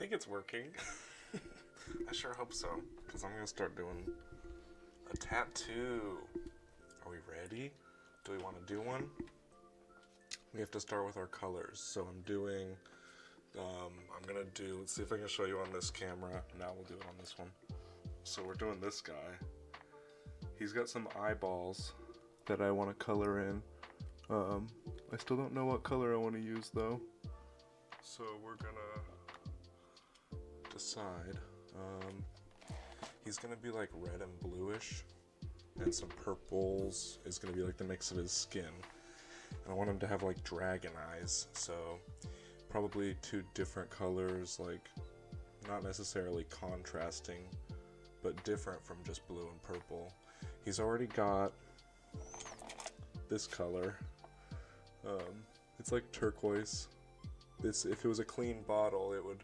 think it's working. I sure hope so, because I'm gonna start doing a tattoo. Are we ready? Do we want to do one? We have to start with our colors. So I'm doing, let's see if I can show you on this camera. Now we'll do it on this one. So we're doing this guy. He's got some eyeballs that I want to color in. I still don't know what color I want to use though. So we're gonna decide. He's gonna be like red and bluish, and some purples is gonna be like the mix of his skin. And I want him to have like dragon eyes, so probably two different colors, like not necessarily contrasting, but different from just blue and purple. He's already got this color. It's like turquoise. If it was a clean bottle, it would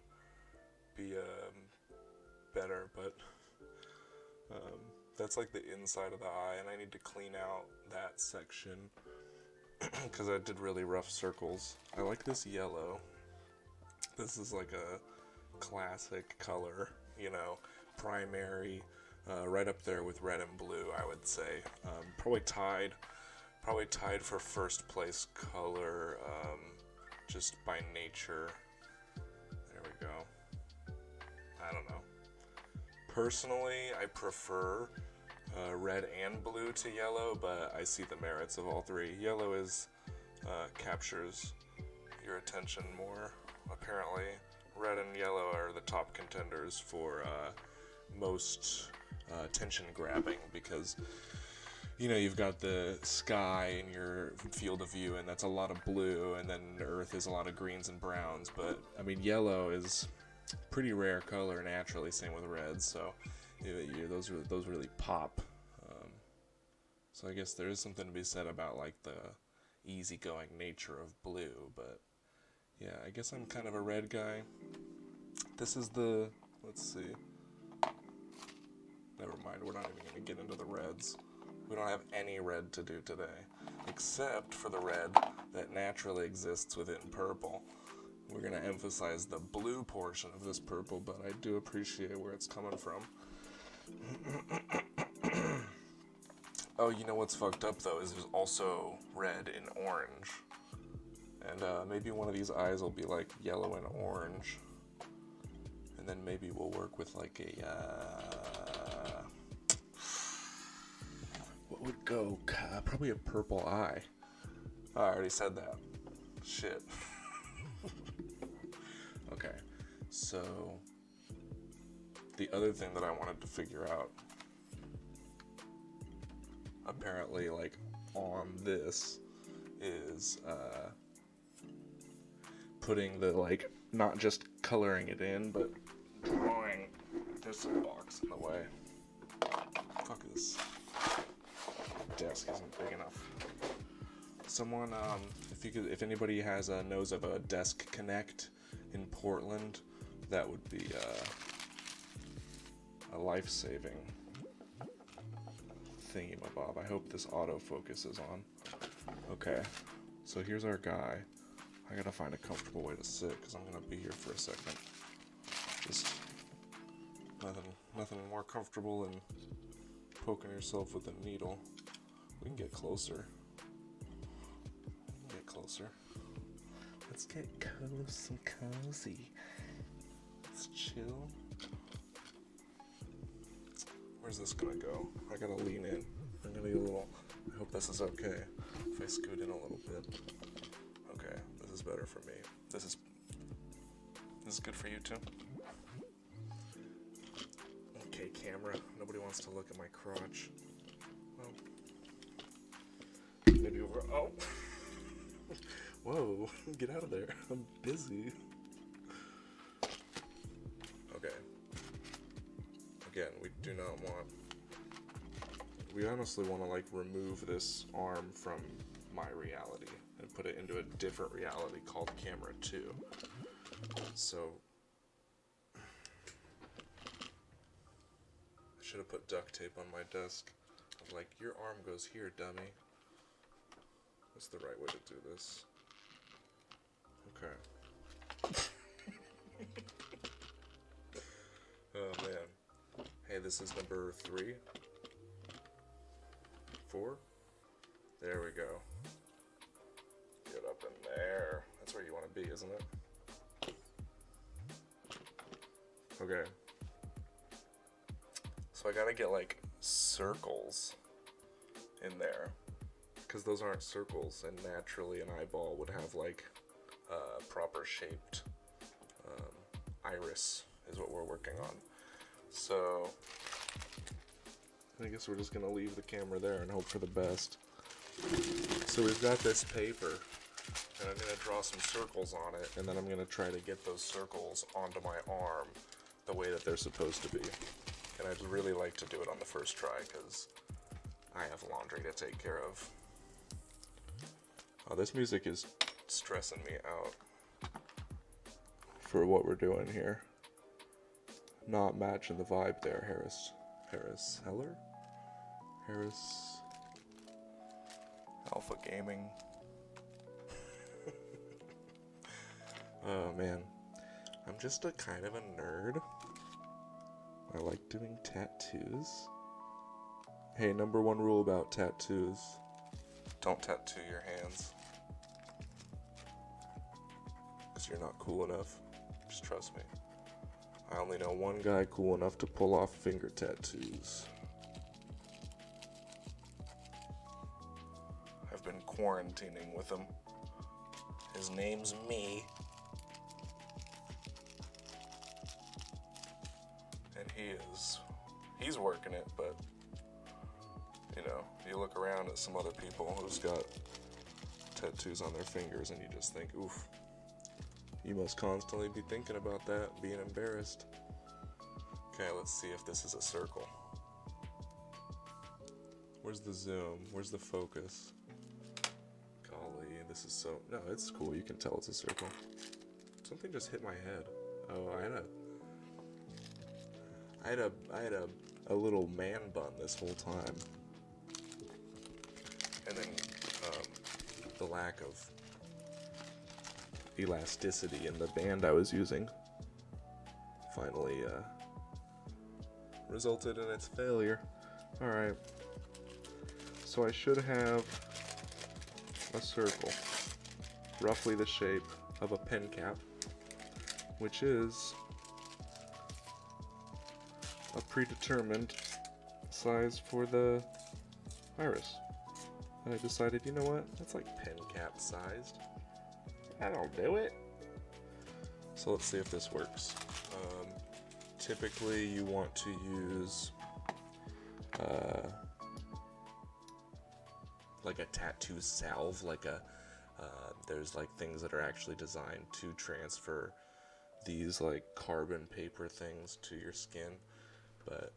be better, but that's like the inside of the eye, and I need to clean out that section because I did really rough circles. I like this yellow. This is like a classic color, you know, primary, right up there with red and blue, I would say. Probably tied for first place color, just by nature. There we go. I don't know. Personally, I prefer red and blue to yellow, but I see the merits of all three. Yellow captures your attention more, apparently. Red and yellow are the top contenders for most attention grabbing, because you know, you've got the sky in your field of view, and that's a lot of blue, and then Earth is a lot of greens and browns, but I mean, yellow is pretty rare color naturally, same with red, so those really pop. So I guess there is something to be said about like the easygoing nature of blue, but yeah, I guess I'm kind of a red guy. This is let's see. Never mind, we're not even going to get into the reds. We don't have any red to do today, except for the red that naturally exists within purple. We're going to emphasize the blue portion of this purple, but I do appreciate where it's coming from. Oh, you know what's fucked up though, is there's also red in orange. And maybe one of these eyes will be like yellow and orange. And then maybe we'll work with like what would go? Probably a purple eye. Oh, I already said that. Shit. Okay, so the other thing that I wanted to figure out, apparently like on this, is putting the like, not just coloring it in, but drawing. There's some box in the way. Fuck this. Desk isn't big enough. Someone, if anybody knows of a Desk Connect in Portland, that would be a life-saving thingamabob. I hope this autofocus is on. Okay, so here's our guy. I gotta find a comfortable way to sit because I'm gonna be here for a second. Just nothing more comfortable than poking yourself with a needle. We can get closer. Let's get close and cozy. Let's chill. Where's this gonna go? I gotta lean in. I'm gonna be a little. I hope this is okay if I scoot in a little bit. Okay, this is better for me. This is good for you too. Okay, camera. Nobody wants to look at my crotch. Well, maybe over. Oh. Whoa, get out of there. I'm busy. Okay. Again, we honestly want to like remove this arm from my reality and put it into a different reality called camera 2. So I should have put duct tape on my desk. I'm like, your arm goes here, dummy. What's the right way to do this? Okay. this is number 3, 4. There we go. Get up in there. That's where you want to be, isn't it? Okay. So I gotta get like circles in there, because those aren't circles, and naturally an eyeball would have like a proper shaped iris is what we're working on. So I guess we're just gonna leave the camera there and hope for the best. So we've got this paper, and I'm gonna draw some circles on it, and then I'm gonna try to get those circles onto my arm the way that they're supposed to be. And I'd really like to do it on the first try, because I have laundry to take care of. Oh, this music is stressing me out for what we're doing here. Not matching the vibe there, Harris Heller? Harris Alpha Gaming. Oh man, I'm just a kind of a nerd. I like doing tattoos. Hey, number 1 rule about tattoos: don't tattoo your hands, because you're not cool enough. Just trust me. I only know one guy cool enough to pull off finger tattoos. I've been quarantining with him. His name's me. And he's working it, but you know, you look around at some other people who's got tattoos on their fingers and you just think, oof, you must constantly be thinking about that, being embarrassed. Okay, let's see if this is a circle. Where's the zoom? Where's the focus? Golly, this is so... No, it's cool. You can tell it's a circle. Something just hit my head. Oh, I had a little man bun this whole time. And then the lack of elasticity in the band I was using finally resulted in its failure. Alright, so I should have a circle roughly the shape of a pen cap, which is a predetermined size for the iris. And I decided, you know what, that's like pen cap sized. That'll do it. So let's see if this works. Typically you want to use like a tattoo salve, like there's like things that are actually designed to transfer these like carbon paper things to your skin, but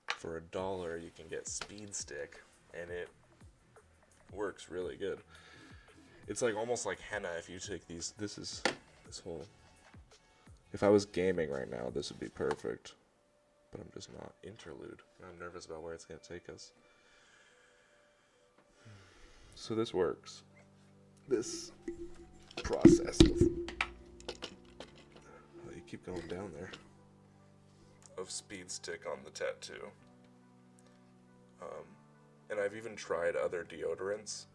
for $1 you can get Speed Stick, and it works really good. It's like almost like henna if you take these. This whole. If I was gaming right now, this would be perfect, but I'm just not. Interlude. I'm nervous about where it's gonna take us. So this works. This process of. Oh, you keep going down there. Of Speed Stick on the tattoo. And I've even tried other deodorants.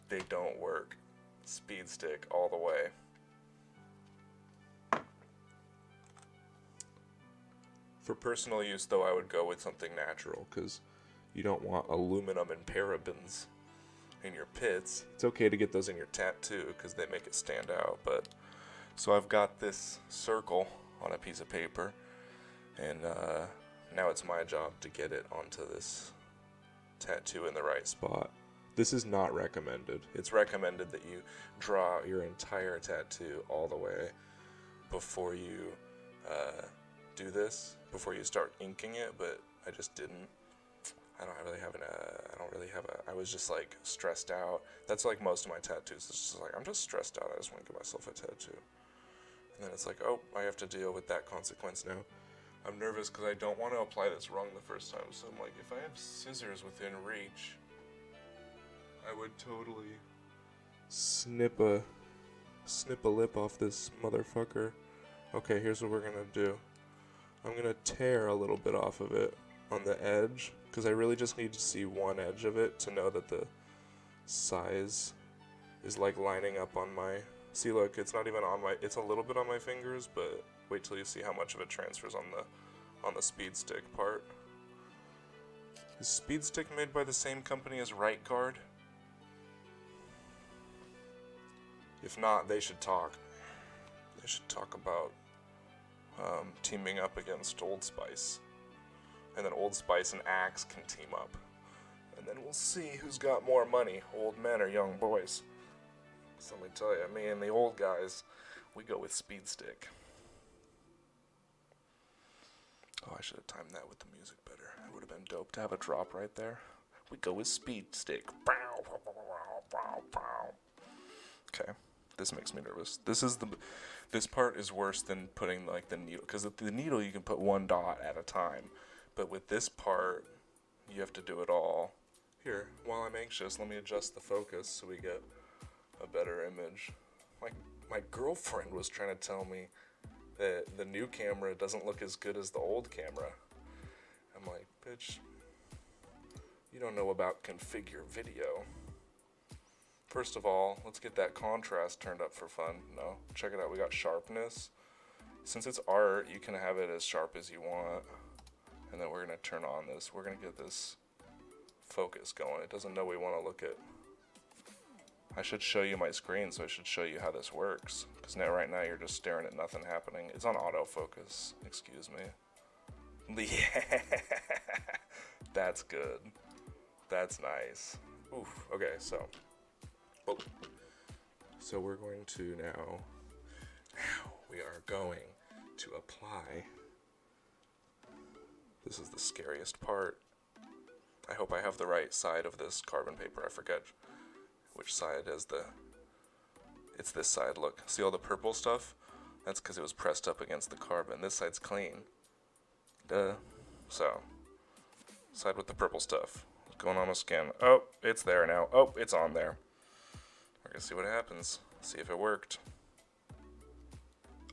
They don't work. Speed Stick all the way. For personal use, though, I would go with something natural, because you don't want aluminum and parabens in your pits. It's okay to get those in your tattoo, because they make it stand out, but... So I've got this circle on a piece of paper, and now it's my job to get it onto this tattoo in the right spot. This is not recommended. It's recommended that you draw your entire tattoo all the way before you do this, before you start inking it, but I just didn't. I don't really have I was just like stressed out. That's like most of my tattoos. It's just like, I'm just stressed out. I just want to give myself a tattoo. And then it's like, oh, I have to deal with that consequence now. I'm nervous because I don't want to apply this wrong the first time. So I'm like, if I have scissors within reach, I would totally snip a lip off this motherfucker Okay, here's what we're gonna do. I'm gonna tear a little bit off of it on the edge, because I really just need to see one edge of it to know that the size is like lining up on my, see, look, it's not even on my, it's a little bit on my fingers, but wait till you see how much of it transfers on the speed stick part. Is speed stick made by the same company as Right Guard? If not, they should talk. They should talk about teaming up against Old Spice. And then Old Spice and Axe can team up. And then we'll see who's got more money, old men or young boys. So let me tell you, me and the old guys, we go with speed stick. Oh, I should have timed that with the music better. It would have been dope to have a drop right there. We go with speed stick. Okay, this makes me nervous. This part is worse than putting like the needle, because with the needle you can put one dot at a time, but with this part you have to do it all. Here, while I'm anxious, let me adjust the focus so we get a better image. My girlfriend was trying to tell me that the new camera doesn't look as good as the old camera. I'm like, bitch, you don't know about configure video. First of all, let's get that contrast turned up for fun. No, check it out, we got sharpness. Since it's art, you can have it as sharp as you want. And then we're gonna turn on this. We're gonna get this focus going. It doesn't know we wanna look at. I should show you my screen, so I should show you how this works. Because right now you're just staring at nothing happening. It's on autofocus, excuse me. Yeah, that's good. That's nice. Oof, okay, so we're going to now we are going to apply. This is the scariest part. I hope I have the right side of this carbon paper. I forget which side is it's this side, look. See all the purple stuff? That's because it was pressed up against the carbon. This side's clean. Duh. So, side with the purple stuff. What's going on my skin? Oh, it's there now. Oh, it's on there. We're gonna see what happens. See if it worked.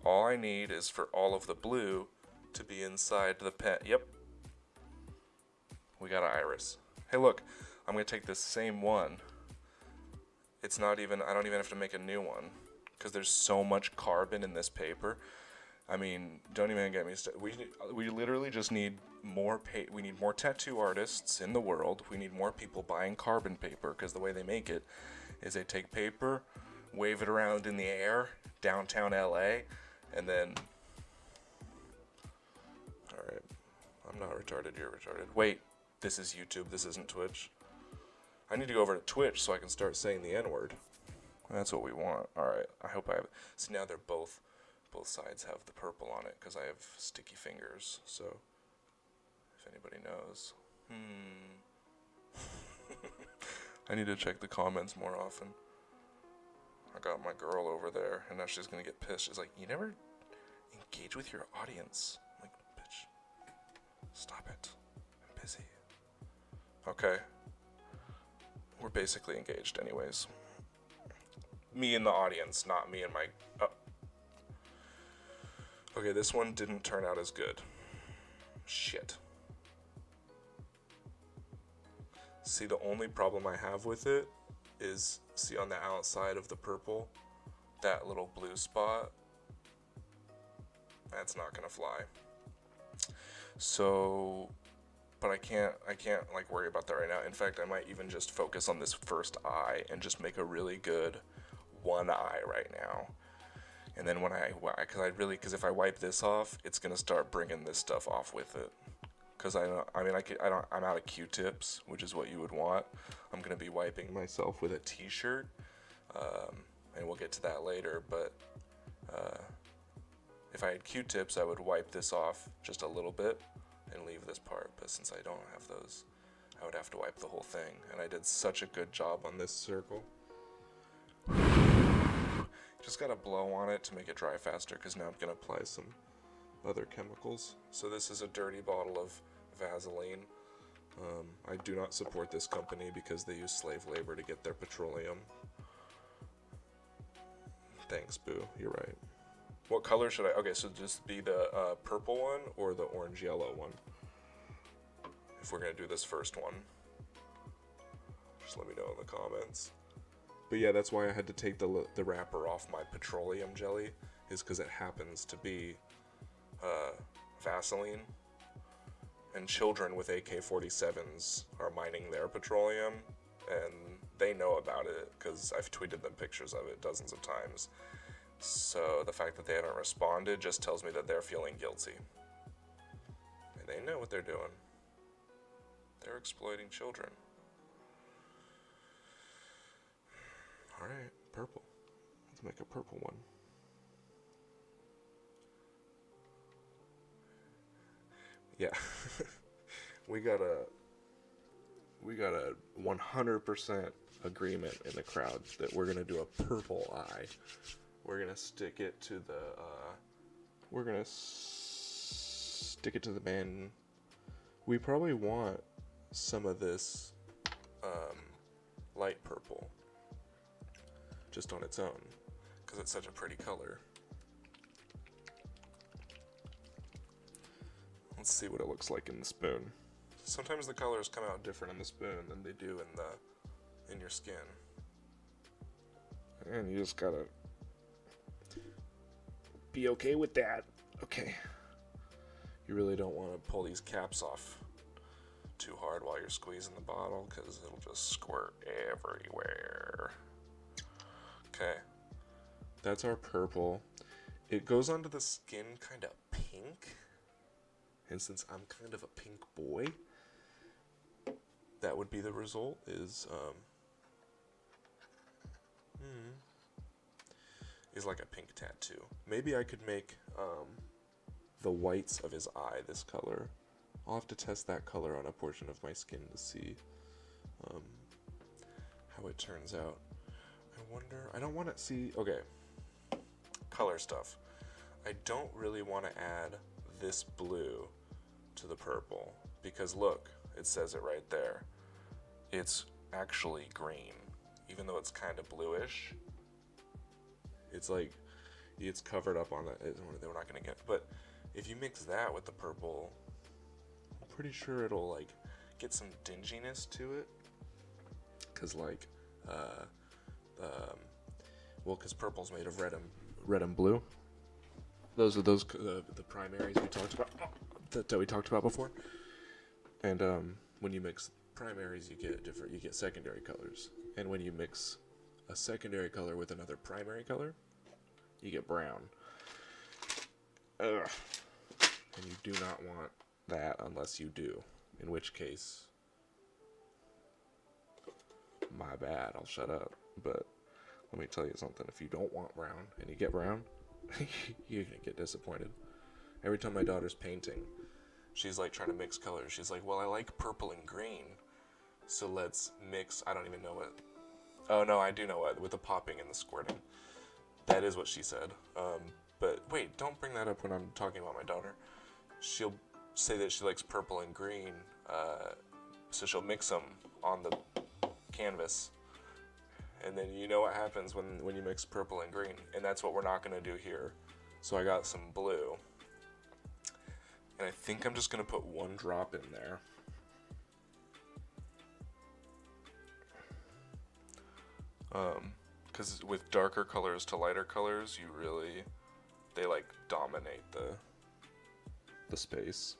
All I need is for all of the blue to be inside the pen. Yep. We got an iris. Hey look, I'm gonna take this same one. It's not even, I don't even have to make a new one, because there's so much carbon in this paper. I mean, don't even get me started. We literally just need more we need more tattoo artists in the world. We need more people buying carbon paper, because the way they make it is they take paper, wave it around in the air, downtown LA, and then... Alright, I'm not retarded, you're retarded. Wait, this is YouTube, this isn't Twitch. I need to go over to Twitch so I can start saying the N-word. That's what we want. Alright, I hope I have... See, now they're both sides have the purple on it, because I have sticky fingers, so... If anybody knows. I need to check the comments more often. I got my girl over there, and now she's gonna get pissed. She's like, you never engage with your audience. I'm like, bitch, stop it. I'm busy. Okay. We're basically engaged anyways. Me and the audience, not me and my... Oh. Okay, this one didn't turn out as good. Shit. See, the only problem I have with it is, see on the outside of the purple, that little blue spot, that's not gonna fly. So, but I can't like worry about that right now. In fact, I might even just focus on this first eye and just make a really good one eye right now. And then when because if I wipe this off, it's gonna start bringing this stuff off with it. Because I'm out of Q-tips, which is what you would want. I'm gonna be wiping myself with a t-shirt, and we'll get to that later, but if I had Q-tips, I would wipe this off just a little bit and leave this part, but since I don't have those, I would have to wipe the whole thing, and I did such a good job on this circle. Just gotta blow on it to make it dry faster, because now I'm gonna apply some other chemicals. So this is a dirty bottle of Vaseline. I do not support this company because they use slave labor to get their petroleum. Thanks, boo. You're right. What color should I? Okay, so just be the purple one or the orange yellow one. If we're gonna do this first one, just let me know in the comments. But yeah, that's why I had to take the wrapper off my petroleum jelly, is because it happens to be Vaseline. And children with AK-47s are mining their petroleum, and they know about it because I've tweeted them pictures of it dozens of times. So the fact that they haven't responded just tells me that they're feeling guilty. And they know what they're doing. They're exploiting children. Alright, purple. Let's make a purple one. Yeah. we got a 100% agreement in the crowd that we're gonna do a purple eye. We're gonna stick it to the band. We probably want some of this light purple just on its own because it's such a pretty color. Let's see what it looks like in the spoon. Sometimes the colors come out different in the spoon than they do in your skin. And you just gotta be okay with that. Okay. You really don't want to pull these caps off too hard while you're squeezing the bottle because it'll just squirt everywhere. Okay. That's our purple. It goes onto the skin kind of pink. And since I'm kind of a pink boy, that would be the result is like a pink tattoo. Maybe I could make the whites of his eye this color. I'll have to test that color on a portion of my skin to see how it turns out. I wonder, I don't want to see, okay, color stuff. I don't really want to add this blue to the purple because look, it says it right there. It's actually green, even though it's kind of bluish. It's like, it's covered up on that. We're not gonna get, but if you mix that with the purple, I'm pretty sure it'll like get some dinginess to it. Cause like, cause purple's made of red and blue. Those are the primaries we talked about. That we talked about before. And when you mix primaries, you get secondary colors. And when you mix a secondary color with another primary color, you get brown. Ugh. And you do not want that unless you do. In which case, my bad, I'll shut up. But let me tell you something, if you don't want brown and you get brown, you're gonna get disappointed. Every time my daughter's painting, she's like trying to mix colors. She's like, well, I like purple and green, so let's mix, I don't even know what. Oh no, I do know what, with the popping and the squirting. That is what she said. But wait, don't bring that up when I'm talking about my daughter. She'll say that she likes purple and green, so she'll mix them on the canvas. And then you know what happens when you mix purple and green, and that's what we're not gonna do here. So I got some blue. And I think I'm just gonna put one drop in there. Because with darker colors to lighter colors, they like dominate the space.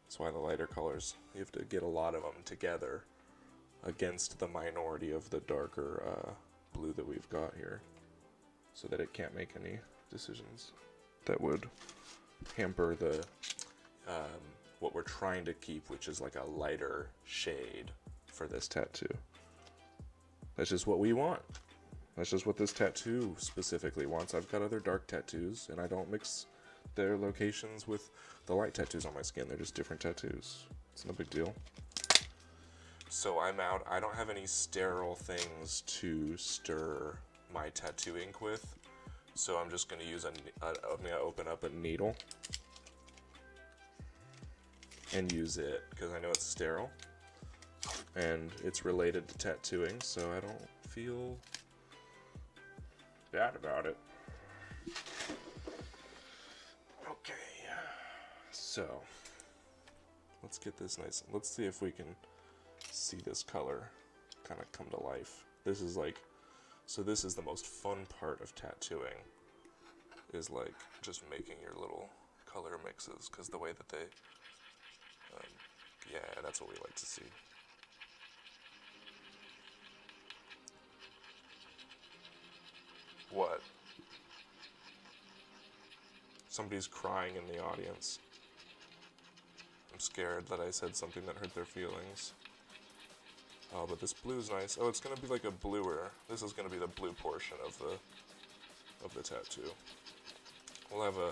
That's why the lighter colors, you have to get a lot of them together against the minority of the darker blue that we've got here, so that it can't make any decisions that would hamper the what we're trying to keep, which is like a lighter shade for this tattoo. That's just what we want. That's just what this tattoo specifically wants. I've got other dark tattoos, and I don't mix their locations with the light tattoos on my skin. They're just different tattoos. It's no big deal. So I'm out. I don't have any sterile things to stir my tattoo ink with. So I'm just going to use I'm going to open up a needle and use it because I know it's sterile and it's related to tattooing, so I don't feel bad about it. Okay, so let's get this nice. Let's see if we can see this color kind of come to life. This is like, so this is the most fun part of tattooing, is like just making your little color mixes, because the way that they, yeah, that's what we like to see. What? Somebody's crying in the audience. I'm scared that I said something that hurt their feelings. Oh, but this blue's nice. Oh, it's gonna be like a bluer. This is gonna be the blue portion of the tattoo. We'll have a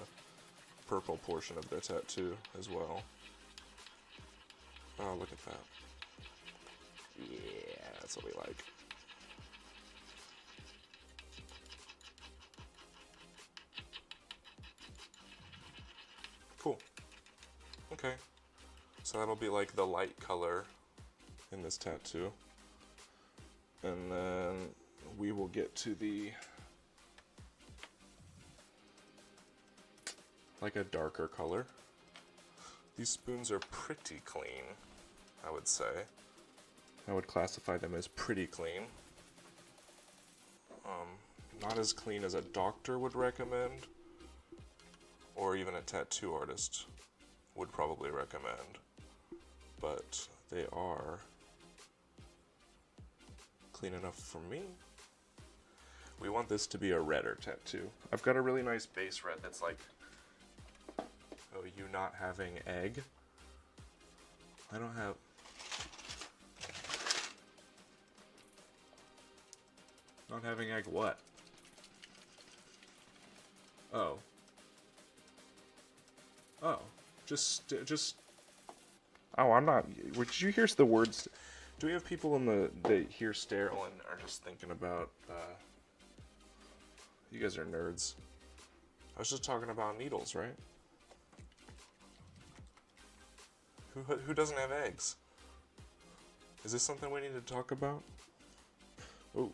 purple portion of their tattoo as well. Oh, look at that. Yeah, that's what we like. Cool. Okay. So that'll be like the light color in this tattoo. And then we will get to the, like a darker color. These spoons are pretty clean, I would say. I would classify them as pretty clean. Not as clean as a doctor would recommend, or even a tattoo artist would probably recommend, but they are clean enough for me. We want this to be a redder tattoo. I've got a really nice base red that's like, oh, you not having egg? I don't have... Not having egg what? Oh. Oh. Just... Oh, I'm not... Did you hear the words? Do we have people in that hear sterile and are just thinking about, you guys are nerds. I was just talking about needles, right? Who doesn't have eggs? Is this something we need to talk about? Oh,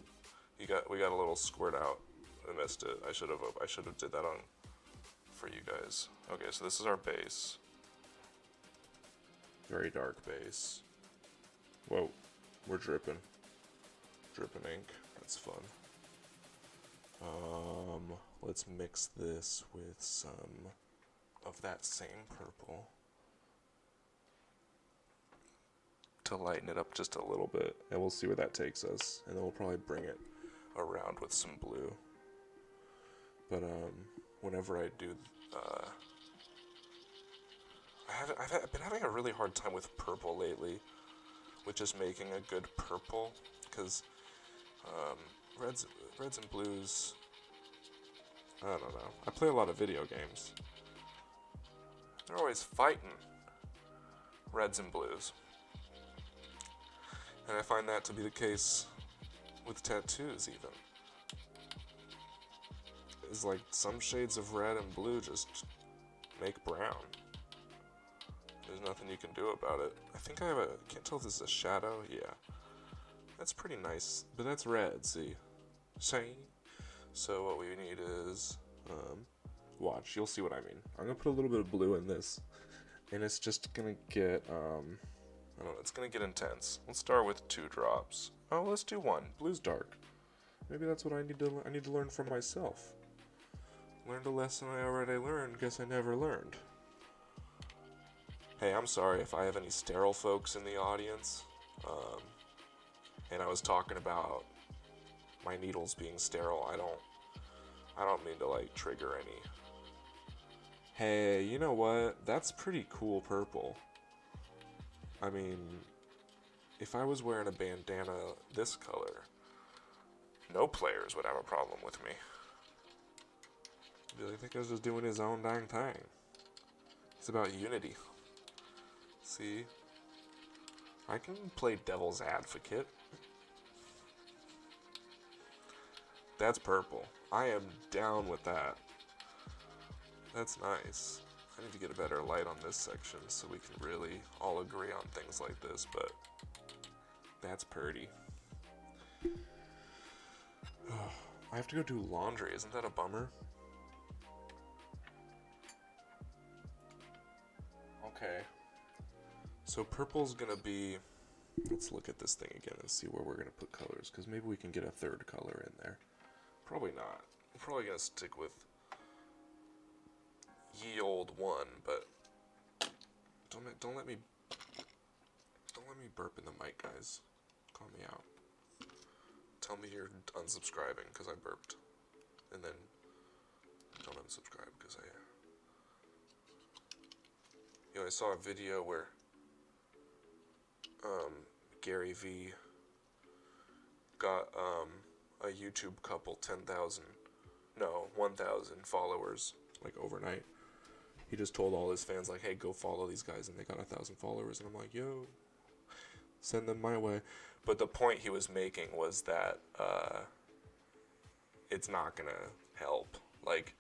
we got a little squirt out. I missed it. I should have did that on for you guys. Okay, so this is our base. Very dark base. Whoa, we're dripping. Dripping ink. That's fun. Let's mix this with some of that same purple to lighten it up just a little bit, and we'll see where that takes us, and then we'll probably bring it around with some blue. But whenever I do, I've been having a really hard time with purple lately, with just making a good purple, because reds and blues, I don't know. I play a lot of video games. They're always fighting, reds and blues. And I find that to be the case with tattoos, even. It's like some shades of red and blue just make brown. There's nothing you can do about it. I think I have a... Can't tell if this is a shadow. Yeah. That's pretty nice. But that's red, see? Shiny. So what we need is... watch. You'll see what I mean. I'm going to put a little bit of blue in this. And it's just going to get... I don't know. It's going to get intense. Let's start with 2 drops. Oh, let's do 1. Blue's dark. Maybe that's what I need to learn from myself. Learned a lesson I already learned. Guess I never learned. Hey, I'm sorry if I have any sterile folks in the audience. And I was talking about my needles being sterile. I don't mean to like trigger any. Hey, you know what? That's pretty cool purple. I mean, if I was wearing a bandana this color, no players would have a problem with me. They'd be like, that guy's just doing his own dang thing. It's about unity. See? I can play devil's advocate. That's purple. I am down with that. That's nice. I need to get a better light on this section so we can really all agree on things like this, but that's pretty. I have to go do laundry. Isn't that a bummer? Okay. So purple's gonna be, let's look at this thing again and see where we're gonna put colors, because maybe we can get a third color in there. Probably not. I'm probably gonna stick with ye old one, but don't let me burp in the mic, guys. Call me out. Tell me you're unsubscribing because I burped, and then don't unsubscribe because I saw a video where Gary V got a YouTube couple 1,000 followers like overnight. He just told all his fans like, hey, go follow these guys, and they got 1,000 followers, and I'm like, yo, send them my way. But the point he was making was that it's not gonna help. Like,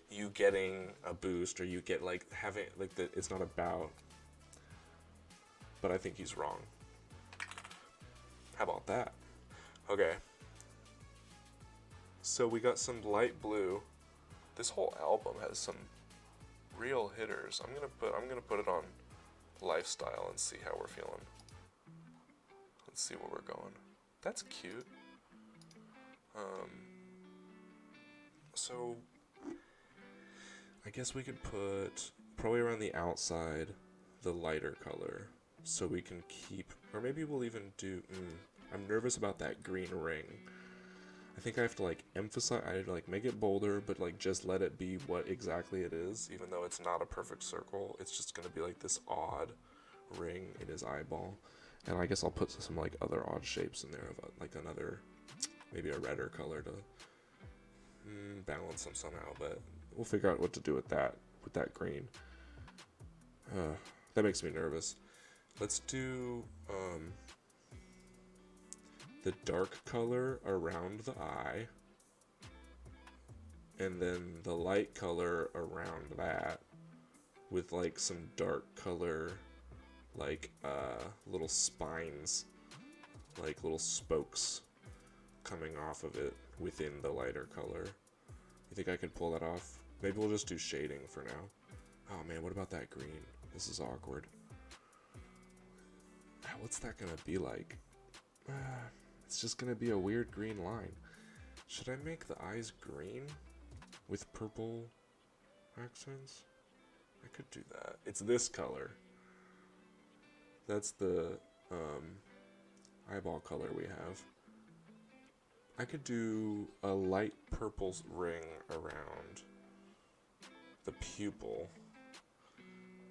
you getting a boost, or you get like having like it's not about. But I think he's wrong. How about that? Okay. So we got some light blue. This whole album has some real hitters. I'm gonna put it on lifestyle and see how we're feeling. Let's see where we're going. That's cute. So I guess we could put probably around the outside the lighter color, so we can keep, or maybe we'll even do. I'm nervous about that green ring. I think I have to like emphasize, I have to like make it bolder, but like just let it be what exactly it is, even though it's not a perfect circle. It's just gonna be like this odd ring in his eyeball, and I guess I'll put some like other odd shapes in there of like another, maybe a redder color to balance them somehow. But we'll figure out what to do with that green. That makes me nervous. Let's do the dark color around the eye, and then the light color around that, with like some dark color, like little spines, like little spokes coming off of it within the lighter color. You think I could pull that off? Maybe we'll just do shading for now. Oh man, what about that green? This is awkward. What's that gonna be like? It's just gonna be a weird green line. Should I make the eyes green with purple accents? I could do that. It's this color. That's the eyeball color we have. I could do a light purple ring around the pupil,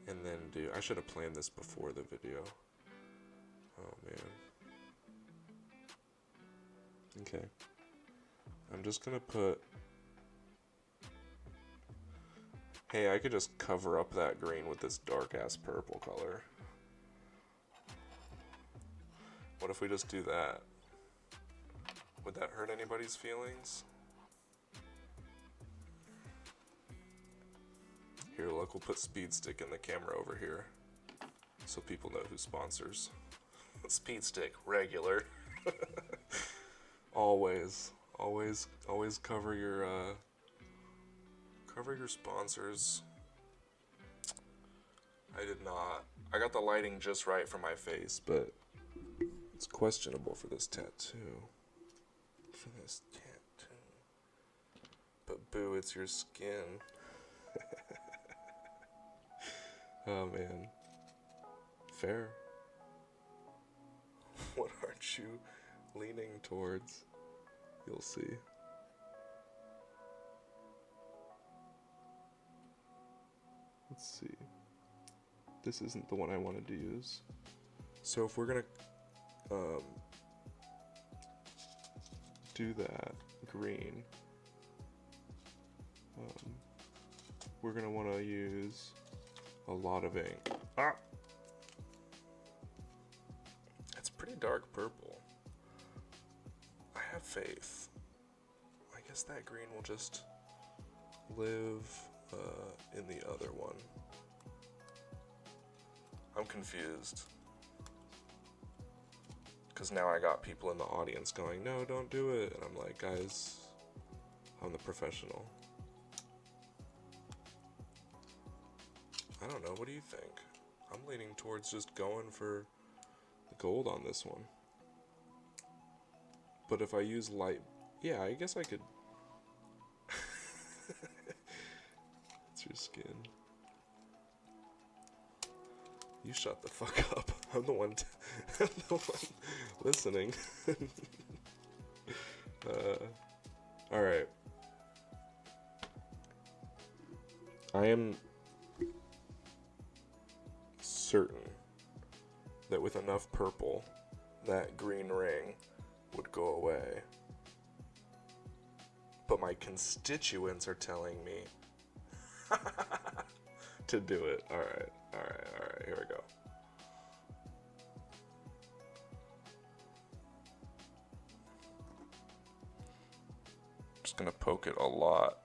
and then I should have planned this before the video. Oh man. Okay. I'm just gonna put, hey, I could just cover up that green with this dark ass purple color. What if we just do that? Would that hurt anybody's feelings? Here, look, we'll put Speed Stick in the camera over here, so people know who sponsors. Speed Stick, regular. Always cover your sponsors. I did not. I got the lighting just right for my face, but it's questionable for this tattoo. But boo, it's your skin. Oh man. Fair. What aren't you leaning towards? You'll see. Let's see. This isn't the one I wanted to use. So if we're gonna do that green, we're gonna want to use a lot of ink. It's pretty dark purple. I have faith. I guess that green will just live in the other one. I'm confused, because now I got people in the audience going, no, don't do it, and I'm like, guys, I'm the professional. I don't know, what do you think? I'm leaning towards just going for the gold on this one. But if I use light, yeah, I guess I could. It's your skin. You shut the fuck up. I'm the one, I'm the one listening. Alright. I am certain that with enough purple, that green ring would go away. But my constituents are telling me to do it. Alright, here we go. Just gonna poke it a lot.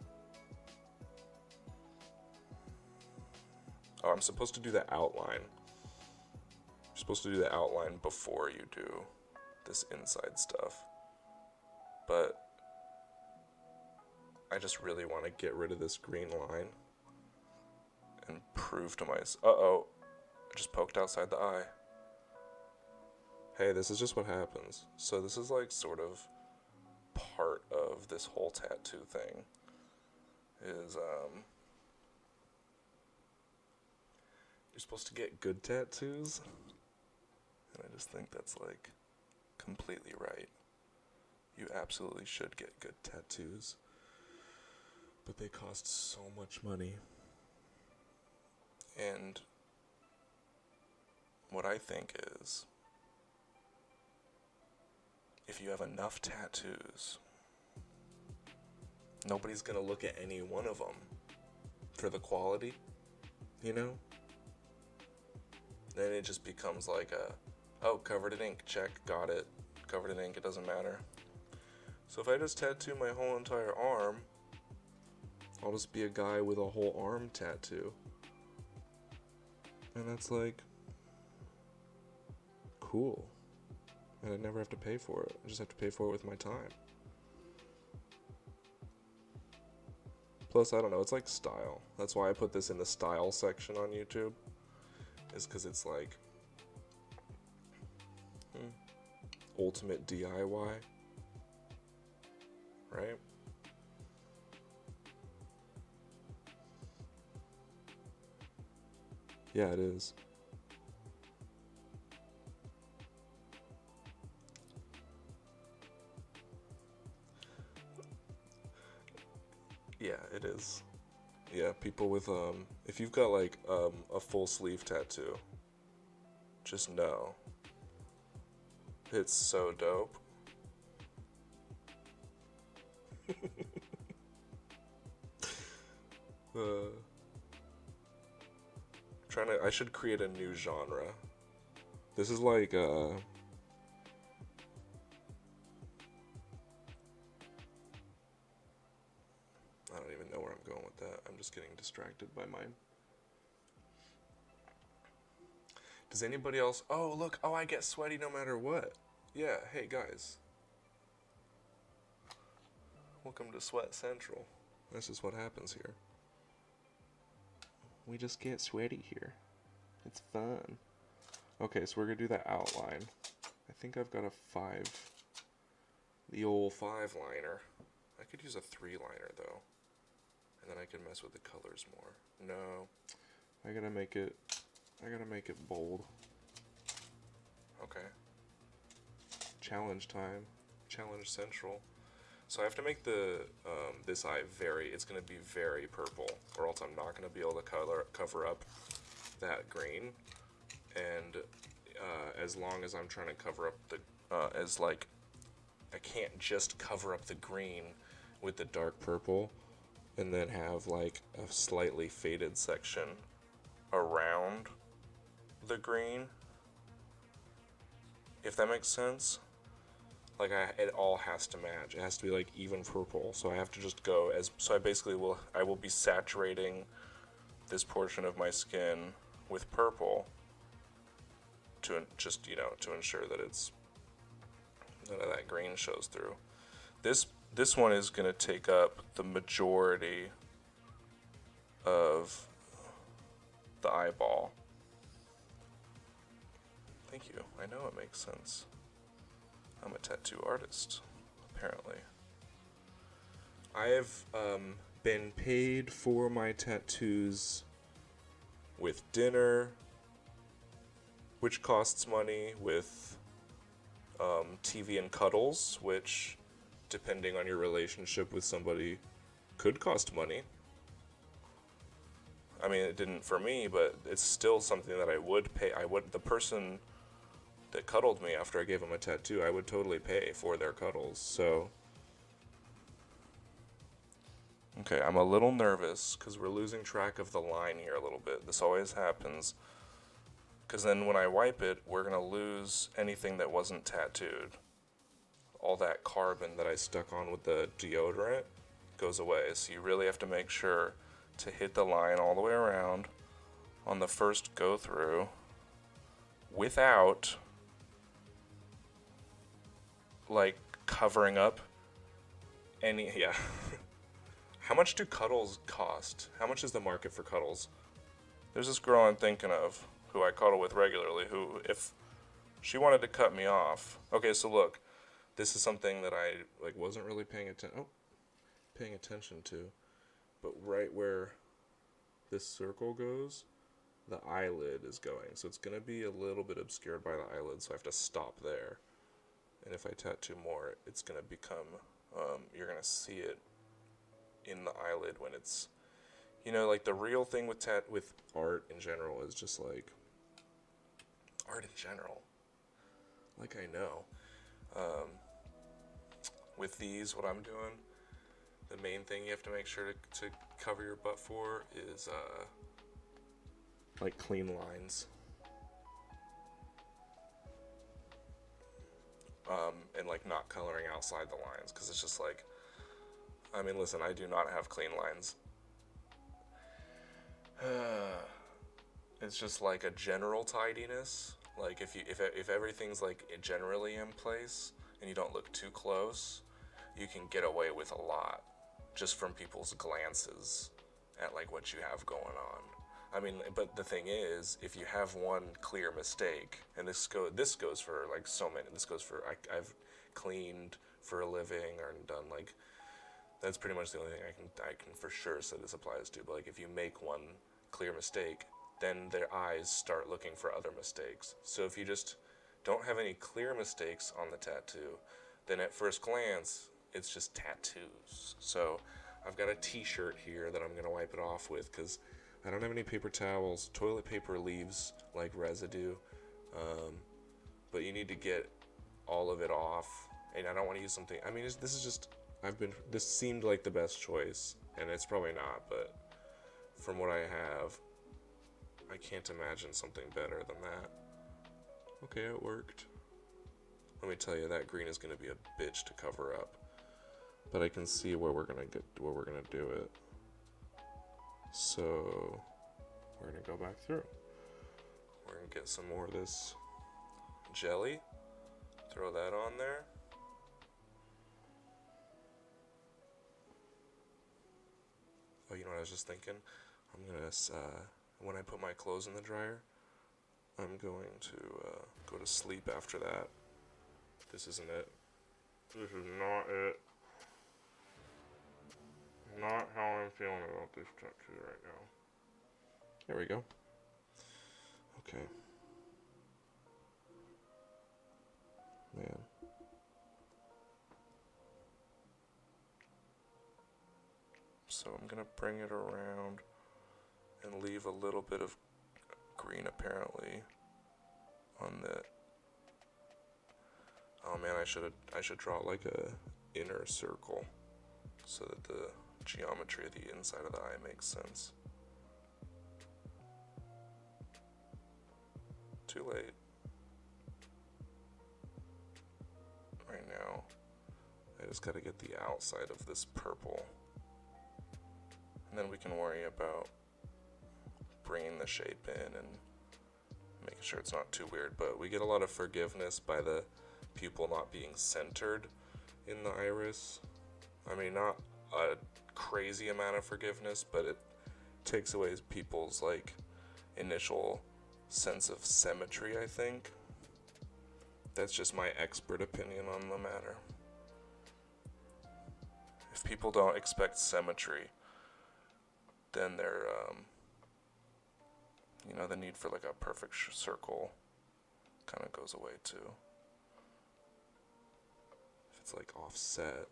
Oh, I'm supposed to do the outline. You're supposed to do the outline before you do this inside stuff. But I just really want to get rid of this green line and prove to myself. Uh-oh, I just poked outside the eye. Hey, this is just what happens. So this is like sort of part of this whole tattoo thing. Is you're supposed to get good tattoos, and I just think that's like completely right. You absolutely should get good tattoos, but they cost so much money. And what I think is, if you have enough tattoos, nobody's gonna look at any one of them for the quality, you know? Then it just becomes like oh, covered in ink, check, got it. Covered in ink, it doesn't matter. So if I just tattoo my whole entire arm, I'll just be a guy with a whole arm tattoo. And that's like, cool. And I never have to pay for it. I just have to pay for it with my time. Plus, I don't know, it's like style. That's why I put this in the style section on YouTube. Is because it's like ultimate DIY, right? Yeah, it is. Yeah, it is. Yeah, people with, if you've got like, a full sleeve tattoo, just know, it's so dope. I should create a new genre. This is like, I don't even know where I'm going with that. I'm just getting distracted by mine. Does anybody else? Oh, look. Oh, I get sweaty no matter what. Yeah. Hey, guys. Welcome to Sweat Central. This is what happens here. We just get sweaty here. It's fun. Okay, so we're going to do the outline. I think I've got a 5. The old 5-liner. I could use a 3-liner, though. And then I can mess with the colors more. No. I gotta make it bold. Okay. Challenge time. Challenge Central. So I have to make the this eye it's gonna be very purple, or else I'm not gonna be able to cover up that green. And as long as I'm trying to cover up the I can't just cover up the green with the dark purple and then have like a slightly faded section around the green, if that makes sense. Like it all has to match. It has to be like even purple. So I have to just go I will be saturating this portion of my skin with purple to just, to ensure that none of that green shows through. This one is going to take up the majority of the eyeball. Thank you. I know it makes sense. I'm a tattoo artist, apparently. I have been paid for my tattoos with dinner, which costs money, with TV and cuddles, which, depending on your relationship with somebody, could cost money. I mean, it didn't for me, but it's still something that I would pay. The person that cuddled me after I gave him a tattoo, I would totally pay for their cuddles. So, okay, I'm a little nervous because we're losing track of the line here a little bit. This always happens. Because then when I wipe it, we're going to lose anything that wasn't tattooed. All that carbon that I stuck on with the deodorant goes away. So you really have to make sure to hit the line all the way around on the first go through without like covering up any, yeah. How much do cuddles cost? How much is the market for cuddles? There's this girl I'm thinking of who I cuddle with regularly who, if she wanted to cut me off, okay, so look, this is something that I like wasn't really paying attention to, but right where this circle goes, the eyelid is going, so it's going to be a little bit obscured by the eyelid, so I have to stop there. And if I tattoo more, it's going to become, you're going to see it in the eyelid when it's, you know, like the real thing with art in general is just like, art in general, like I know, with these, what I'm doing, the main thing you have to make sure to cover your butt for is, like clean lines. And like not coloring outside the lines, because it's just like, I mean, listen, I do not have clean lines. It's just like a general tidiness. Like if everything's like generally in place and you don't look too close, you can get away with a lot just from people's glances at like what you have going on. I mean, but the thing is, if you have one clear mistake, and this goes for like so many. This goes for I've cleaned for a living or done like, that's pretty much the only thing I can for sure say this applies to. But like if you make one clear mistake, then their eyes start looking for other mistakes. So if you just don't have any clear mistakes on the tattoo, then at first glance it's just tattoos. So I've got a t-shirt here that I'm going to wipe it off with because I don't have any paper towels. Toilet paper leaves like residue, but you need to get all of it off, and I don't want to use something, I mean, this seemed like the best choice, and it's probably not, but from what I have, I can't imagine something better than that. Okay, it worked. Let me tell you, that green is going to be a bitch to cover up, but I can see where we're gonna do it. So we're gonna go back through. We're gonna get some more of this jelly, throw that on there. Oh, you know what I was just thinking? I'm gonna, when I put my clothes in the dryer, I'm going to go to sleep after that. This isn't it. This is not it. Not how I'm feeling about this tattoo right now. There we go. Okay. Man. So I'm gonna bring it around and leave a little bit of green apparently on the. Oh man, I should draw like a inner circle so that the geometry of the inside of the eye makes sense. Too late. Right now, I just gotta get the outside of this purple. And then we can worry about bringing the shape in and making sure it's not too weird. But we get a lot of forgiveness by the pupil not being centered in the iris. I mean, not a crazy amount of forgiveness, but it takes away people's like initial sense of symmetry, I think. That's just my expert opinion on the matter. If people don't expect symmetry, then they're, the need for like a perfect circle kind of goes away too. If it's like offset,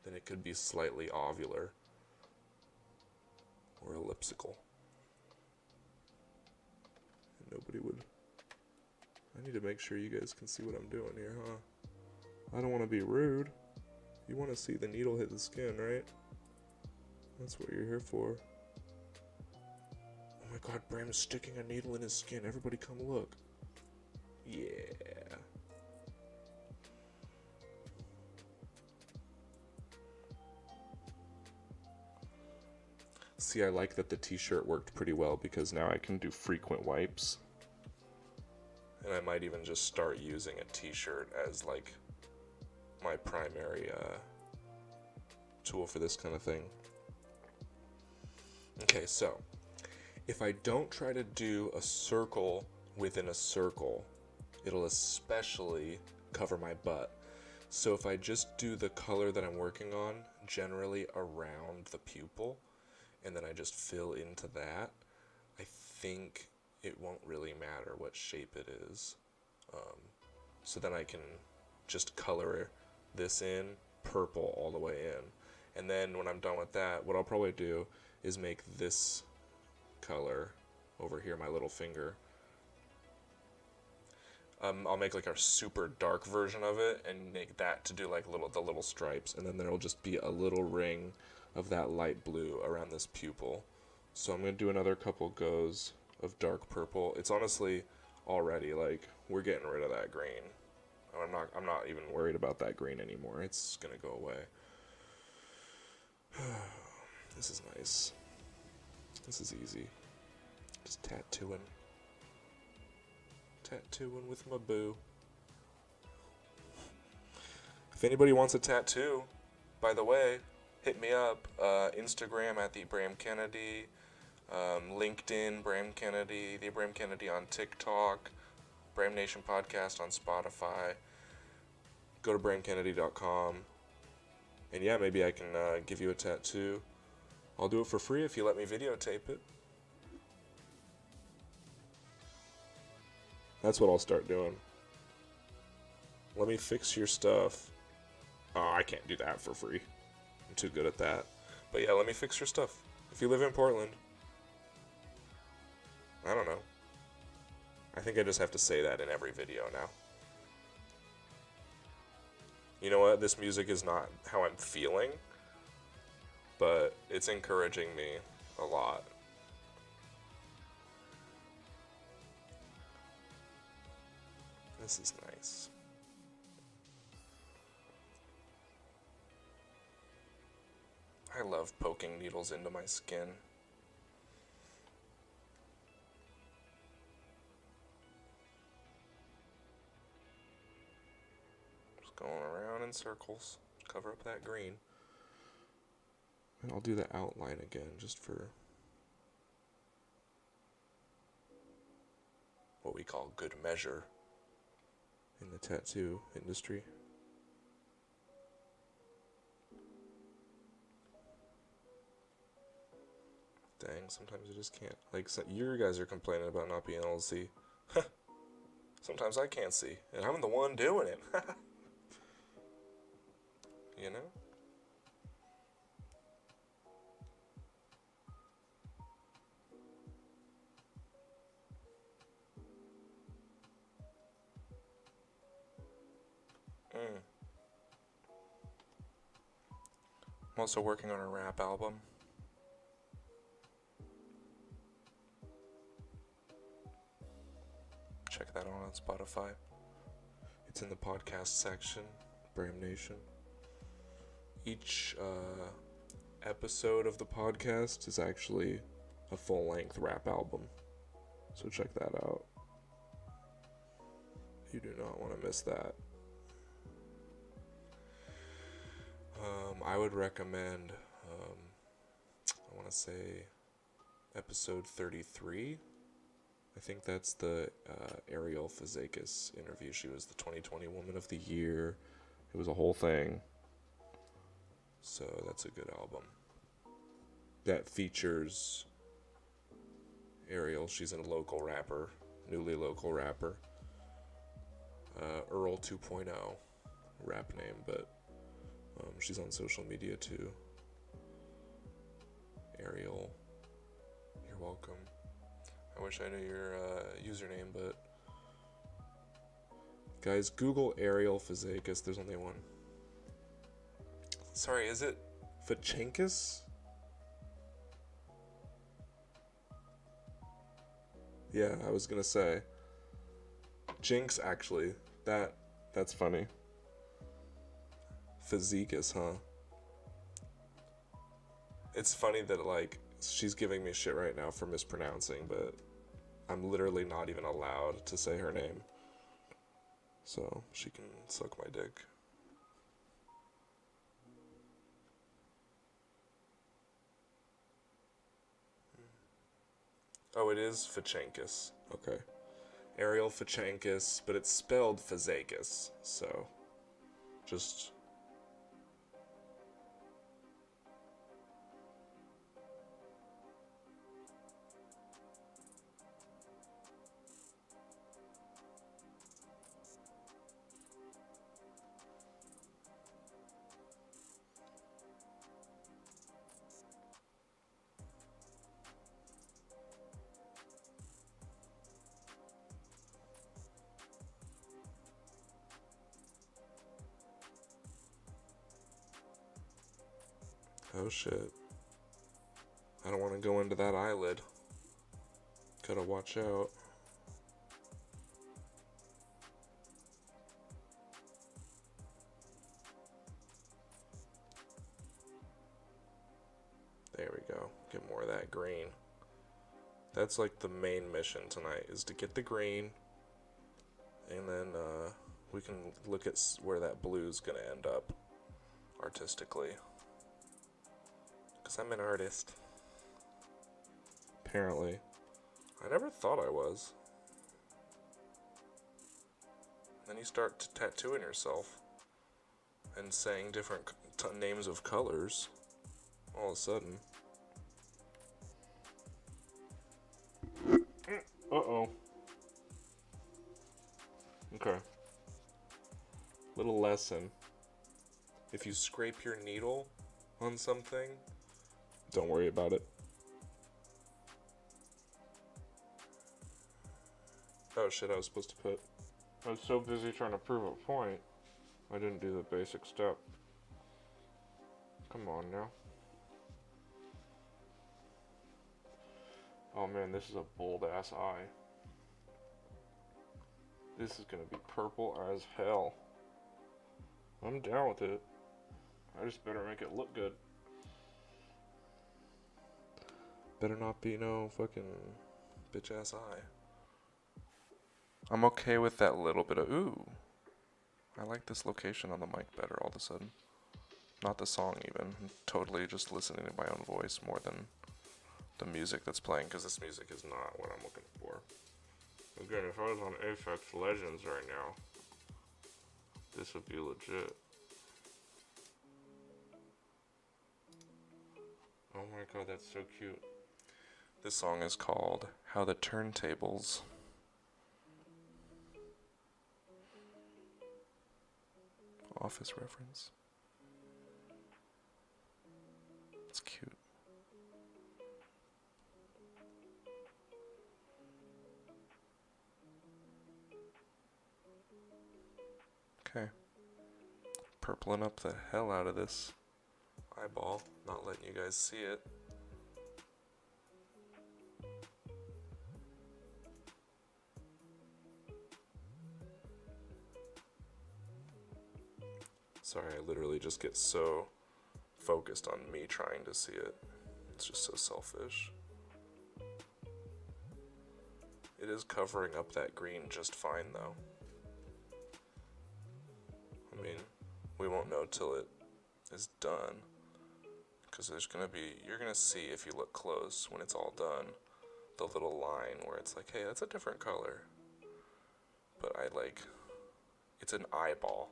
then it could be slightly ovular or elliptical. And nobody would. I need to make sure you guys can see what I'm doing here, huh? I don't want to be rude. You want to see the needle hit the skin, right? That's what you're here for. Oh my god, Bram is sticking a needle in his skin. Everybody come look. Yeah. See, I like that the t-shirt worked pretty well because now I can do frequent wipes. And I might even just start using a t-shirt as like my primary tool for this kind of thing. Okay, so if I don't try to do a circle within a circle, it'll especially cover my butt. So if I just do the color that I'm working on generally around the pupil, and then I just fill into that, I think it won't really matter what shape it is. So then I can just color this in purple all the way in. And then when I'm done with that, what I'll probably do is make this color over here, my little finger. I'll make like a super dark version of it and make that to do like the little stripes, and then there'll just be a little ring of that light blue around this pupil. So I'm gonna do another couple goes of dark purple. It's honestly already like we're getting rid of that green. I'm not even worried about that green anymore. It's gonna go away. This is nice. This is easy. Just tattooing with my boo. If anybody wants a tattoo, by the way, hit me up. Instagram at the Bram Kennedy, LinkedIn Bram Kennedy, the Bram Kennedy on TikTok, Bram Nation Podcast on Spotify. Go to bramkennedy.com, and yeah, maybe I can give you a tattoo. I'll do it for free if you let me videotape it. That's what I'll start doing. Let me fix your stuff. Oh, I can't do that for free. I'm too good at that. But yeah, let me fix your stuff. If you live in Portland, I don't know. I think I just have to say that in every video now. You know what? This music is not how I'm feeling, but it's encouraging me a lot. This is nice. I love poking needles into my skin. Just going around in circles, cover up that green. And I'll do the outline again just for what we call good measure in the tattoo industry. Dang, sometimes you just can't. Like, so you guys are complaining about not being able to see. Sometimes I can't see, and I'm the one doing it. You know? I'm also working on a rap album. Check that out on Spotify. It's in the podcast section, Bram Nation. Each episode of the podcast is actually a full-length rap album. So check that out. You do not want to miss that. I would recommend, I want to say, episode 33 I think that's the Ariel Fazakis interview. She was the 2020 Woman of the Year. It was a whole thing. So that's a good album. That features Ariel. She's a local rapper, newly local rapper. Earl 2.0 rap name, but she's on social media too. Ariel, you're welcome. I wish I knew your username, but guys, Google Ariel Fazakis. There's only one. Sorry, is it Fachenkis? Yeah, I was gonna say Jinx. Actually, that's funny. Fazakis, huh? It's funny that like she's giving me shit right now for mispronouncing, but I'm literally not even allowed to say her name. So she can suck my dick. Oh, it is Fachenkis. Okay. Ariel Fachenkis, but it's spelled Fazakis. So just... Oh shit. I don't want to go into that eyelid. Gotta watch out. There we go. Get more of that green. That's like the main mission tonight, is to get the green, and then we can look at where that blue's gonna end up artistically. Because I'm an artist. Apparently. I never thought I was. Then you start tattooing yourself and saying different names of colors all of a sudden. Uh-oh. Okay. Little lesson. If you scrape your needle on something, don't worry about it. Oh shit, I was supposed to put... I was so busy trying to prove a point, I didn't do the basic step. Come on now. Oh man, this is a bold ass eye. This is gonna be purple as hell. I'm down with it. I just better make it look good. Better not be no fucking bitch ass eye. I'm okay with that little bit of ooh. I like this location on the mic better all of a sudden. Not the song even. I'm totally just listening to my own voice more than the music that's playing, because this music is not what I'm looking for. Again, if I was on Apex Legends right now, this would be legit. Oh my god, that's so cute. This song is called How the Turntables. Office reference. It's cute. Okay. Purpling up the hell out of this eyeball, not letting you guys see it. Sorry, I literally just get so focused on me trying to see it. It's just so selfish. It is covering up that green just fine though. I mean, we won't know till it is done, because there's gonna be, you're gonna see if you look close when it's all done, the little line where it's like, hey, that's a different color. But it's an eyeball.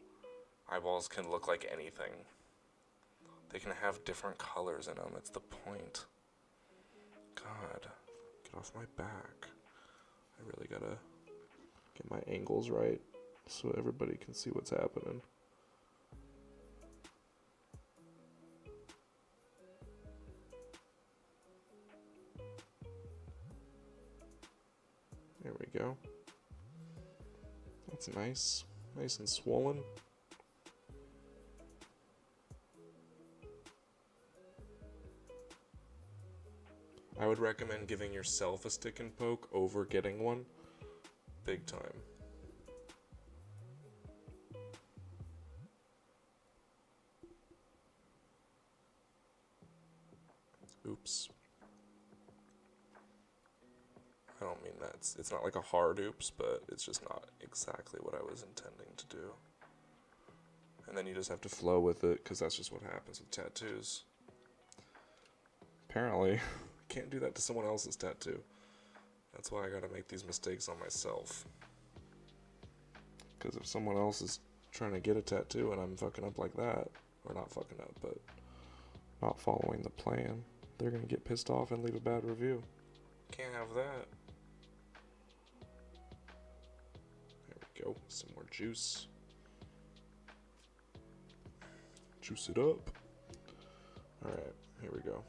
Eyeballs can look like anything. They can have different colors in them. It's the point. God, get off my back. I really gotta get my angles right so everybody can see what's happening. There we go. That's nice. Nice and swollen. I would recommend giving yourself a stick and poke over getting one. Big time. Oops. I don't mean that. It's not like a hard oops, but it's just not exactly what I was intending to do. And then you just have to flow with it, because that's just what happens with tattoos. Apparently, can't do that to someone else's tattoo. That's why I gotta make these mistakes on myself. Because if someone else is trying to get a tattoo and I'm fucking up like that, or not fucking up, but not following the plan, they're gonna get pissed off and leave a bad review. Can't have that. There we go. Some more juice. Juice it up. Alright, here we go.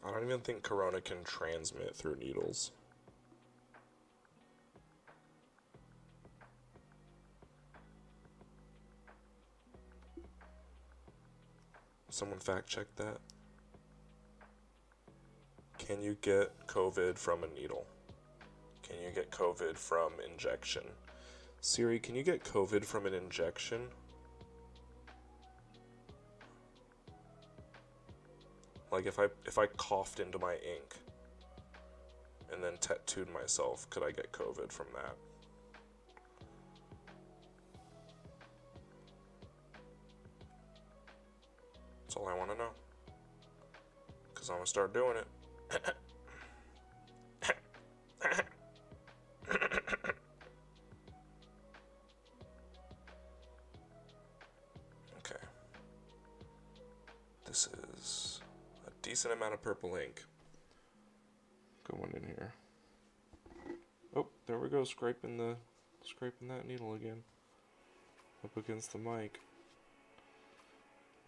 I don't even think Corona can transmit through needles. Someone fact check that. Can you get COVID from a needle? Can you get COVID from injection? Siri, can you get COVID from an injection? Like if I coughed into my ink and then tattooed myself, could I get COVID from that? That's all I want to know. Because I'm going to start doing it. Okay. This is a decent amount of purple ink going in here. Oh, there we go, scraping that needle again. Up against the mic.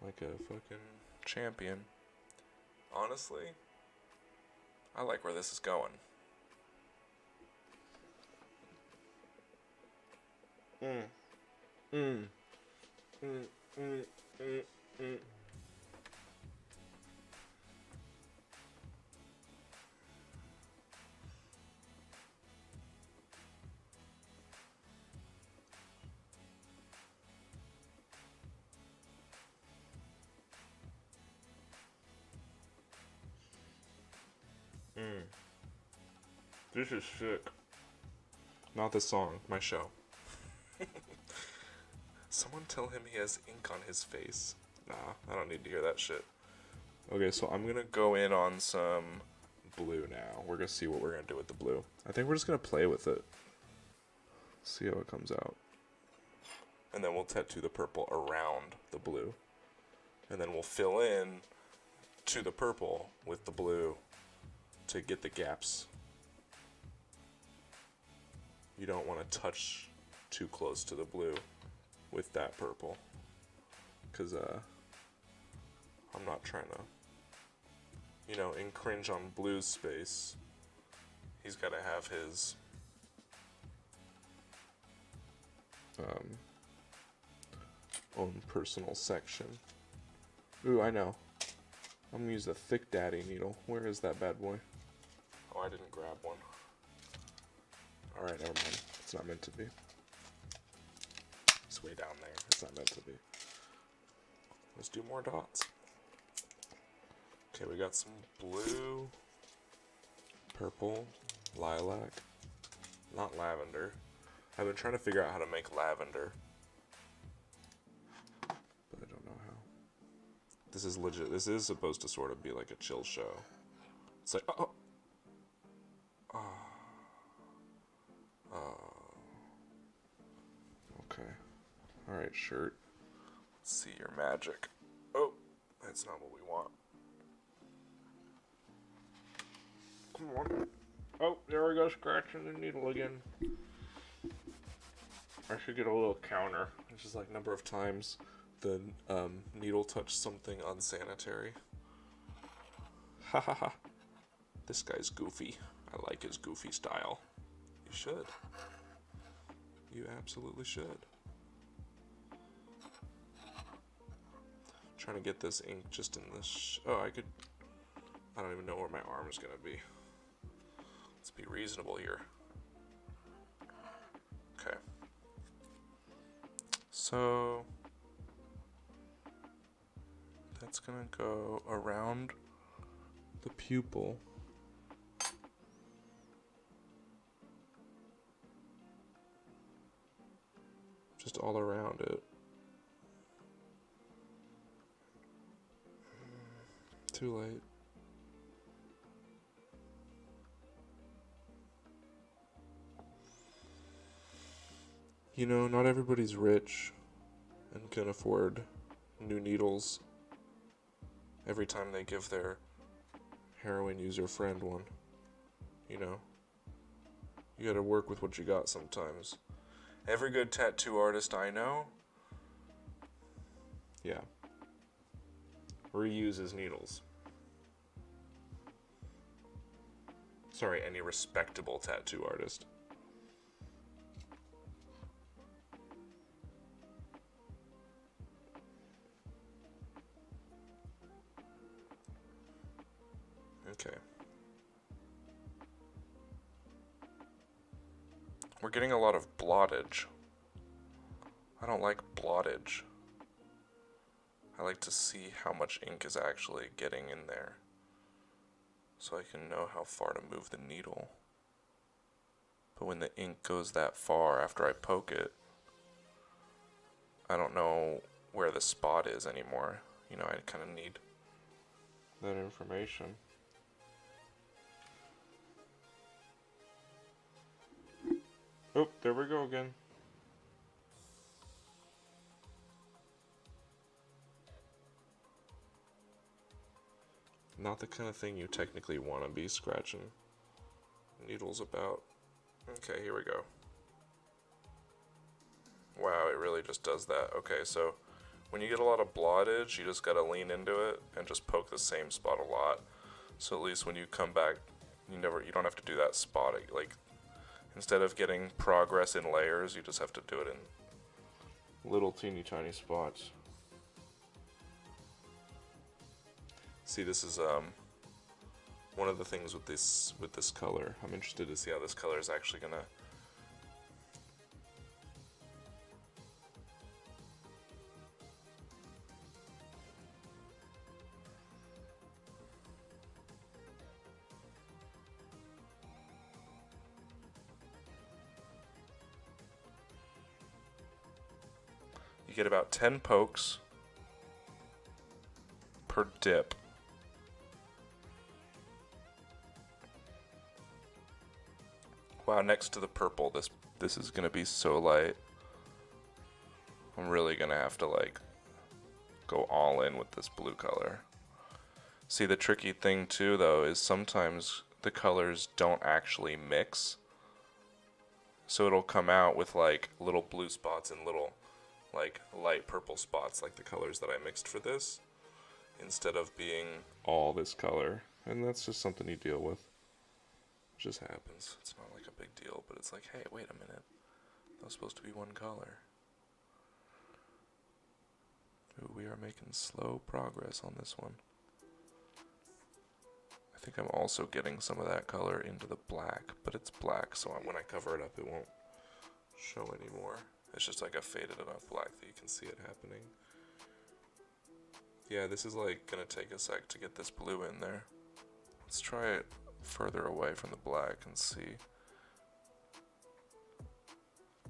Like a fucking champion. Honestly, I like where this is going. This is sick. Not this song, my show. Someone tell him he has ink on his face. Nah, I don't need to hear that shit. Okay, so I'm gonna go in on some blue now. We're gonna see what we're gonna do with the blue. I think we're just gonna play with it. See how it comes out. And then we'll tattoo the purple around the blue. And then we'll fill in to the purple with the blue to get the gaps. You don't want to touch too close to the blue with that purple, because I'm not trying to, infringe on Blue's space. He's got to have his own personal section. Ooh, I know. I'm gonna use the Thick Daddy needle. Where is that bad boy? Oh, I didn't grab one. Alright, never mind. It's not meant to be. It's way down there. It's not meant to be. Let's do more dots. Okay, we got some blue, purple, lilac, not lavender. I've been trying to figure out how to make lavender, but I don't know how. This is legit. This is supposed to sort of be like a chill show. It's like, oh. Okay. Alright, shirt. Let's see your magic. Oh, that's not what we want. Come on. Oh, there we go, scratching the needle again. I should get a little counter. It's just like number of times the needle touched something unsanitary. Ha ha ha. This guy's goofy. I like his goofy style. You should. You absolutely should. Trying to get this ink just in this. Oh, I don't even know where my arm is gonna be. Let's be reasonable here. Okay. So that's gonna go around the pupil. Just all around it. Too late. You know, not everybody's rich and can afford new needles every time they give their heroin user friend one. You know? You gotta work with what you got sometimes. Every good tattoo artist I know, yeah, reuses needles. Sorry, any respectable tattoo artist. Okay. We're getting a lot of blottage. I don't like blottage. I like to see how much ink is actually getting in there, so I can know how far to move the needle. But when the ink goes that far after I poke it, I don't know where the spot is anymore. You know, I kind of need that information. Oh, there we go again. Not the kind of thing you technically want to be scratching needles about. Okay, here we go. Wow, it really just does that. Okay, so when you get a lot of blottage, you just gotta lean into it and just poke the same spot a lot. So at least when you come back, you don't have to do that spot. Like, instead of getting progress in layers, you just have to do it in little teeny tiny spots. See, this is one of the things with this color. I'm interested to see how this color is actually gonna. You get about 10 pokes per dip. Wow, next to the purple, this is gonna be so light. I'm really gonna have to like go all in with this blue color. See, the tricky thing too though is sometimes the colors don't actually mix. So it'll come out with like little blue spots and little like light purple spots like the colors that I mixed for this, instead of being all this color. And that's just something you deal with. It just happens. It's not like a big deal, but it's like, hey, wait a minute. That was supposed to be one color. Ooh, we are making slow progress on this one. I think I'm also getting some of that color into the black, but it's black, so when I cover it up, it won't show anymore. It's just like a faded enough black that you can see it happening. Yeah, this is like gonna take a sec to get this blue in there. Let's try it further away from the black and see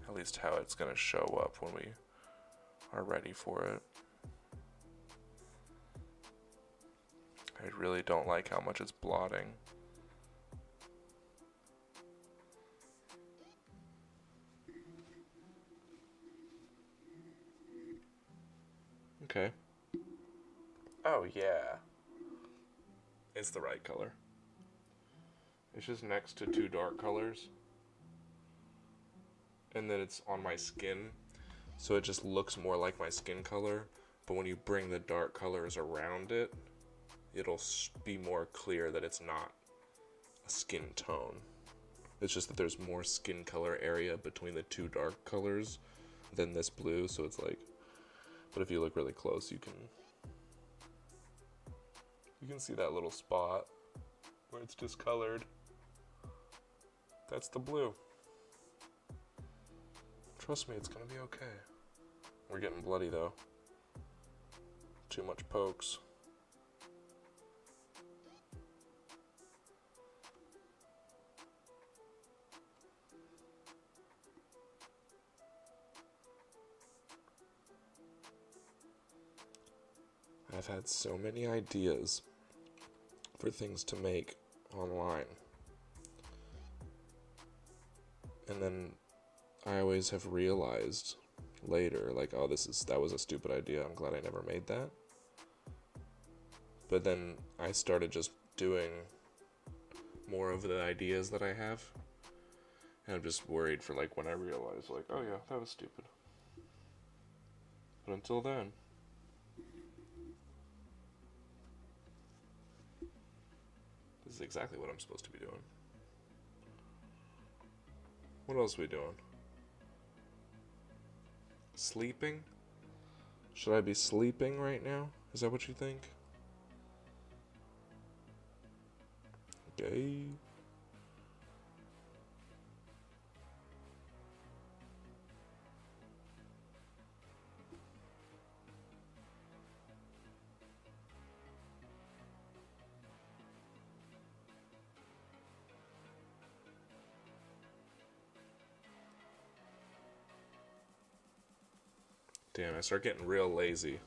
at least how it's gonna show up when we are ready for it. I really don't like how much it's blotting. Okay. Oh yeah. It's the right color. It's just next to two dark colors. And then it's on my skin. So it just looks more like my skin color. But when you bring the dark colors around it, it'll be more clear that it's not a skin tone. It's just that there's more skin color area between the two dark colors than this blue. So it's like, but if you look really close, you can see that little spot where it's discolored. That's the blue. Trust me, it's gonna be okay. We're getting bloody though. Too much pokes. I've had so many ideas for things to make online. And then I always have realized later, like, oh, that was a stupid idea. I'm glad I never made that. But then I started just doing more of the ideas that I have. And I'm just worried for, like, when I realize, like, oh yeah, that was stupid. But until then, this is exactly what I'm supposed to be doing. What else are we doing? Sleeping? Should I be sleeping right now? Is that what you think? Okay. Damn, I start getting real lazy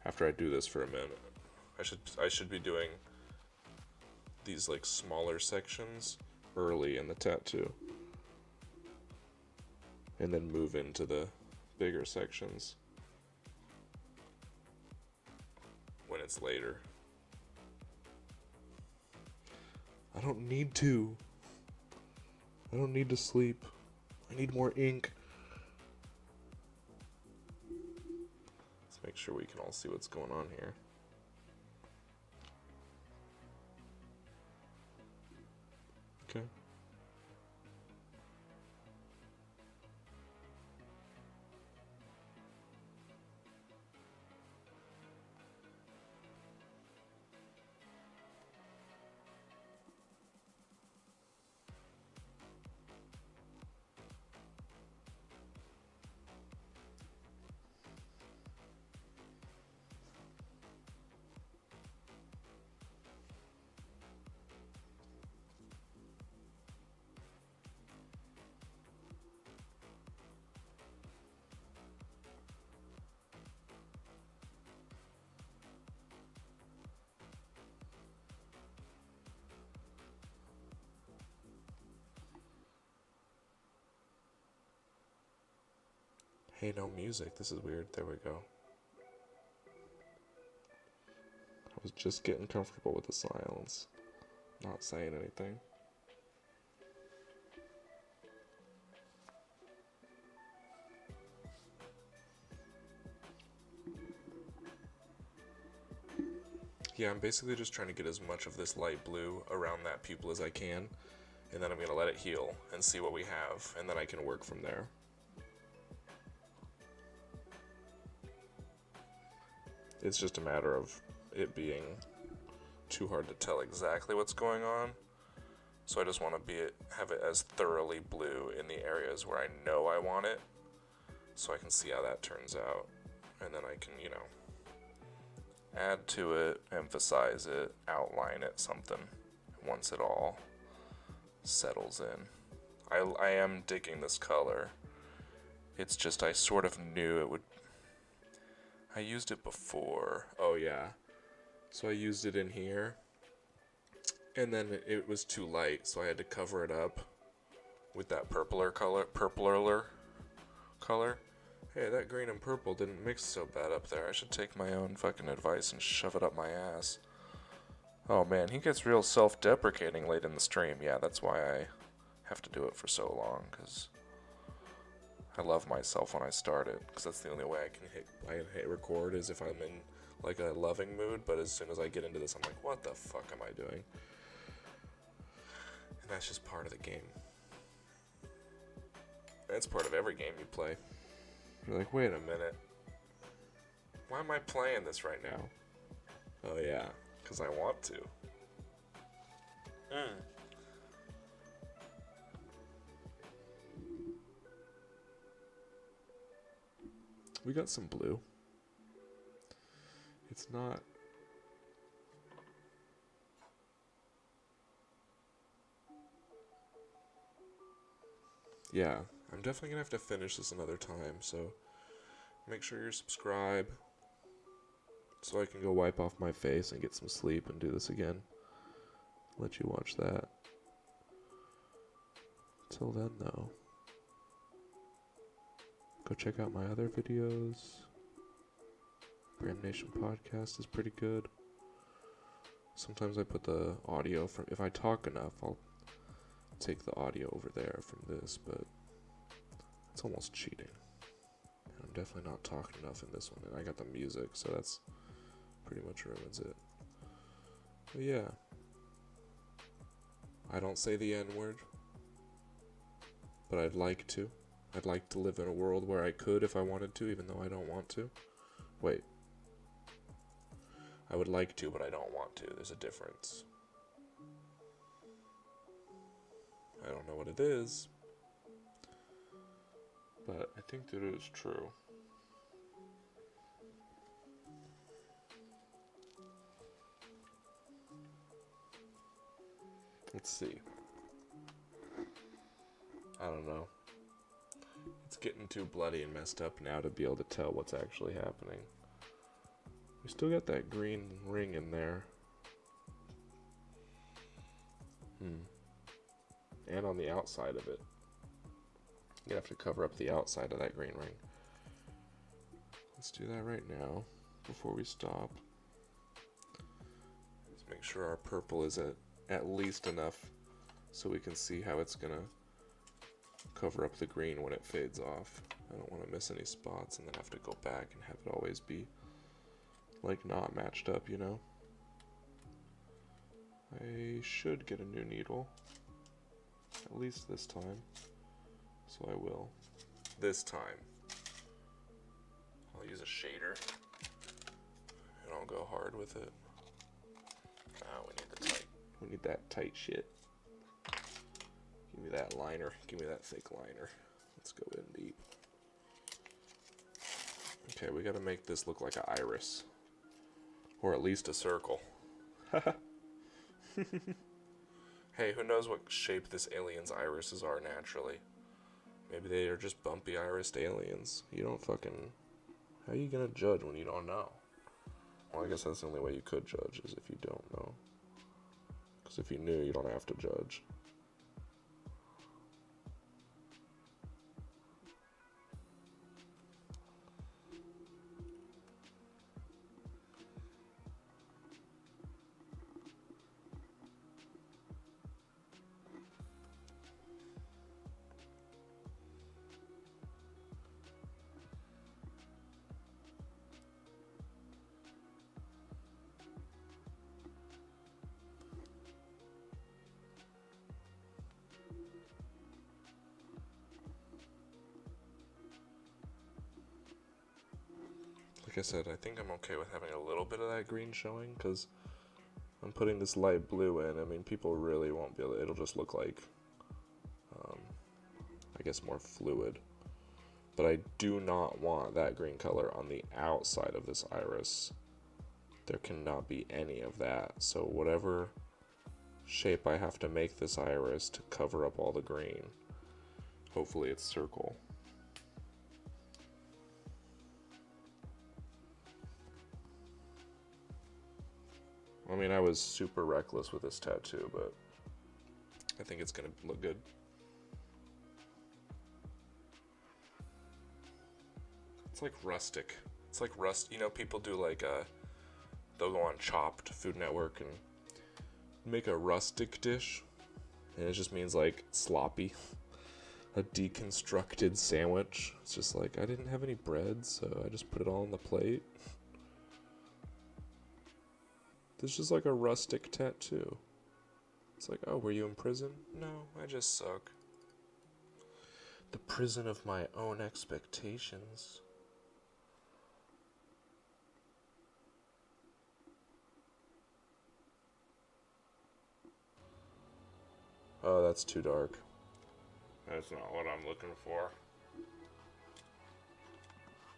after I do this for a minute. I should be doing these like smaller sections early in the tattoo. And then move into the bigger sections when it's later. I don't need to. I don't need to sleep. I need more ink. Let's make sure we can all see what's going on here. Okay. Hey, no music. This is weird. There we go. I was just getting comfortable with the silence. Not saying anything. Yeah, I'm basically just trying to get as much of this light blue around that pupil as I can. And then I'm going to let it heal and see what we have. And then I can work from there. It's just a matter of it being too hard to tell exactly what's going on. So I just want to have it as thoroughly blue in the areas where I know I want it. So I can see how that turns out. And then I can, add to it, emphasize it, outline it, something, once it all settles in. I am digging this color. It's just I sort of knew it would... I used it before. Oh yeah. So I used it in here. And then it was too light, so I had to cover it up with that purpler color. Hey, that green and purple didn't mix so bad up there. I should take my own fucking advice and shove it up my ass. Oh man, he gets real self-deprecating late in the stream. Yeah, that's why I have to do it for so long, because I love myself when I start it, because that's the only way I can hit record is if I'm in like a loving mood, but as soon as I get into this, I'm like, what the fuck am I doing? And that's just part of the game. That's part of every game you play. You're like, wait a minute. Why am I playing this right now? Oh yeah, because I want to. We got some blue. It's not... Yeah, I'm definitely gonna have to finish this another time, so make sure you're subscribed so I can go wipe off my face and get some sleep and do this again. Let you watch that. Till then, though, go check out my other videos. Bram Nation podcast is pretty good. Sometimes I put the audio from... If I talk enough, I'll take the audio over there from this, but it's almost cheating. And I'm definitely not talking enough in this one, and I got the music, so that's pretty much ruins it. But yeah, I don't say the N-word, but I'd like to. I'd like to live in a world where I could if I wanted to, even though I don't want to. Wait. I would like to, but I don't want to. There's a difference. I don't know what it is, but I think that it is true. Let's see. I don't know. It's getting too bloody and messed up now to be able to tell what's actually happening. We still got that green ring in there. And on the outside of it. You have to cover up the outside of that green ring. Let's do that right now before we stop. Let's make sure our purple is at least enough so we can see how it's gonna cover up the green when it fades off. I don't want to miss any spots and then have to go back and have it always be like not matched up, you know? I should get a new needle. At least this time. So I will. This time. I'll use a shader. And I'll go hard with it. Ah, we need that tight shit. Give me that liner. Give me that thick liner. Let's go in deep. Okay, we gotta make this look like an iris. Or at least a circle. Hey, who knows what shape this alien's irises are naturally? Maybe they are just bumpy irised aliens. You don't fucking... How are you gonna judge when you don't know? Well, I guess that's the only way you could judge, is if you don't know. Because if you knew, you don't have to judge. Like I said, I think I'm okay with having a little bit of that green showing, because I'm putting this light blue in. I mean, people really won't be able to, it'll just look like, I guess, more fluid. But I do not want that green color on the outside of this iris. there cannot be any of that. So whatever shape I have to make this iris to cover up all the green, hopefully it's circle. I mean, I was super reckless with this tattoo, but I think it's gonna look good. It's like rustic. It's like you know, people do like they'll go on Chopped, Food Network, and make a rustic dish, and it just means like sloppy. A deconstructed sandwich. It's just like, I didn't have any bread, so I just put it all on the plate. This is just like a rustic tattoo. It's like, oh, were you in prison? No, I just suck. The prison of my own expectations. Oh, that's too dark. That's not what I'm looking for.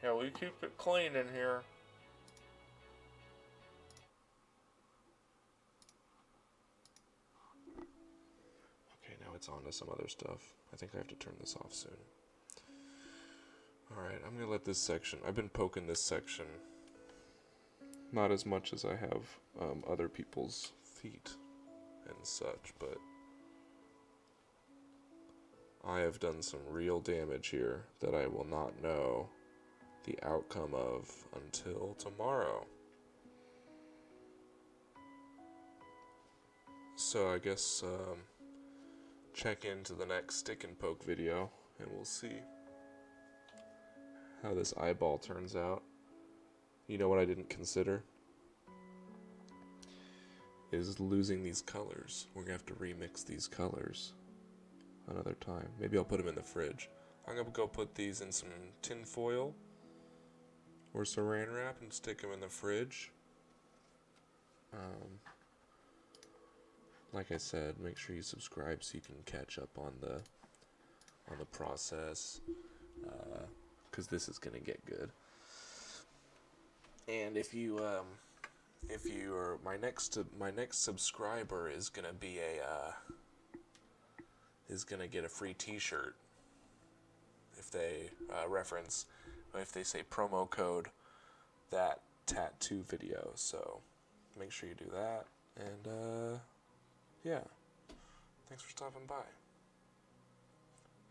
Yeah, we keep it clean in here. Okay, now it's on to some other stuff. I think I have to turn this off soon. Alright, I'm gonna let this section... I've been poking this section. Not as much as I have other people's feet and such, but... I have done some real damage here that I will not know the outcome of until tomorrow. So I guess check into the next stick and poke video and we'll see how this eyeball turns out. You know what I didn't consider? Is losing these colors. We're gonna have to remix these colors another time. Maybe I'll put them in the fridge. I'm gonna go put these in some tin foil or saran wrap and stick them in the fridge. Like I said, make sure you subscribe so you can catch up on the process, because this is gonna get good. And if you are my next subscriber is gonna be is gonna get a free T-shirt if they if they say promo code that tattoo video. So make sure you do that, and yeah, thanks for stopping by.